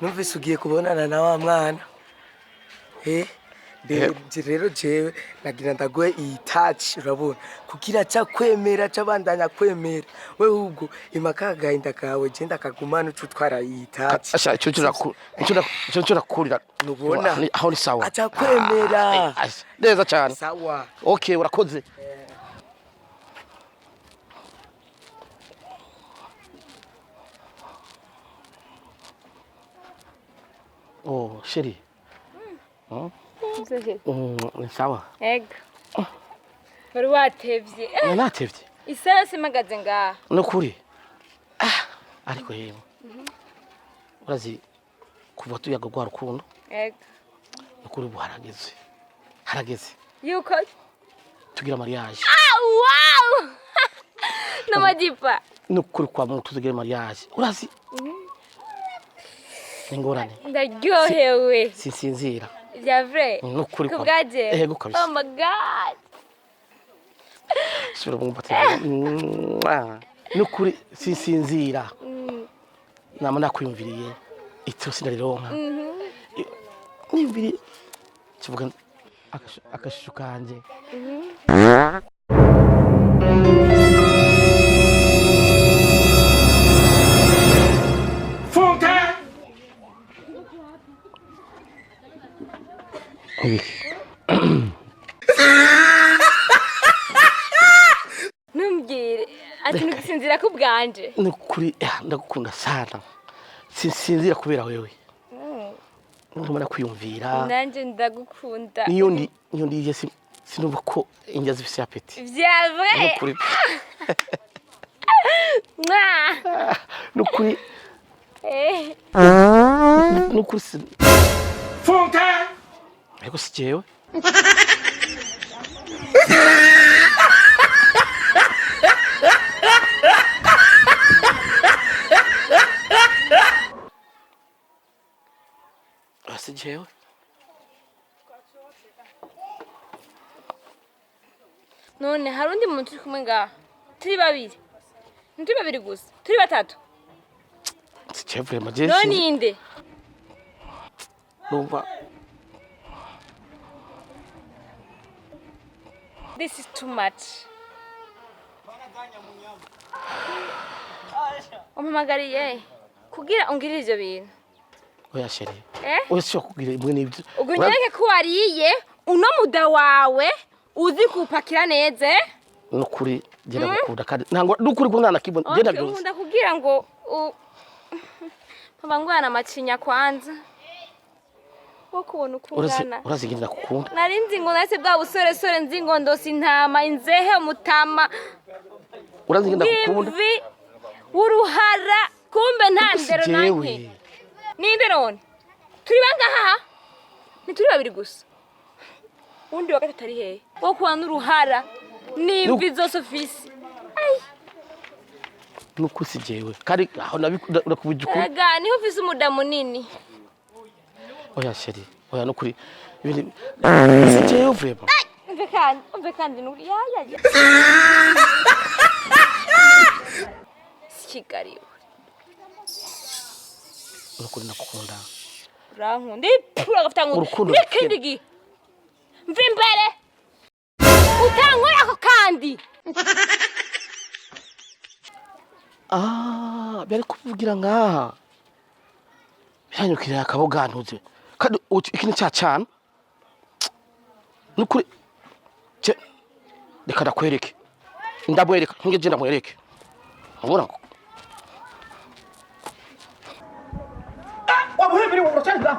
numvise ugiye kubonana na wa mwana rero jewe nagira ndaguhe iyi touch urabona kugira cha kwemera cabandanya kwemera we ubwo imaka gahinda kawe je ndakagumana ucutwara iyi touch asha cyo kurira nubona aho ni sawa acha kwemera neza cyane sawa okay urakoze oh sheri ni sawa ego wari watevye natevye isaha simagaze ngaha nukuri ariko yemo urazi kuva tuyaga gwa rukundo ego nukuri harageze yuko tugira mariage wow namajipa nukuri kwa muntu tugira mariage urazi ngorane ndaryohewe sinsinzira vya vrai nukuri kwa kubgaje ego kabisa oh my god sura mumbate nukuri sinsinzira nama nakwiyumviriye ito sinarironka niyumviriye kivuga akashusho kanje numbwire ati nugusinzira kubganje nukuri ndagukunda sana sinsinzira kubera wewe ngomba kwiyumvira nanje ndagukunda niyo ndi sinumva ko injya zifise apeti vya vrai nukuri nukuri nukuri funka ariko si jewe si jewe none hari undi muntu turi kumwe ngaha turi babiri gusa turi batatu si jewe vraiment je none inde numva this is too much umpamagariye kugira ungirire ivyo bintu oya sheri oya sho kugira imwe n'ibyo ubwo nyereke ko wariye uno muda wawe uzi kupakira neza nukuri gera gukunda kandi ntango nukuri ko nana kibona genda byose nkunda kugira ngo mpabangwana amacinya kwanza wo kubona ukungana urazi ngenda kukunda narinzi ngo nase bwa busore nzi ngo ndosi intama inzehe umutama urazi ngenda kukunda uruhara kumbe ntandero nanke ninde none turi bangaha ni turi babiri gusa undi wa gatatu ari hehe wo kuba n'uruhara n'imvi zose ofisi nuko si jewe kandi aho nakubuje ukuri ega niho ofisi umuda munini oya sheri oya nukuri ibintu si jewe vraiment umve kandi nuri ya sikigariwe nukuri nakukunda urankunda uragafita ngo nikindigi mve imbere utankora ako kandi bari kuvugira ngaha biranyukira akabogantuze kandi ikintu cyacana nukuri reka ndakwereke ndamwereka ngeje ndamwereke ubona ko wabuhe biri wo cyangwa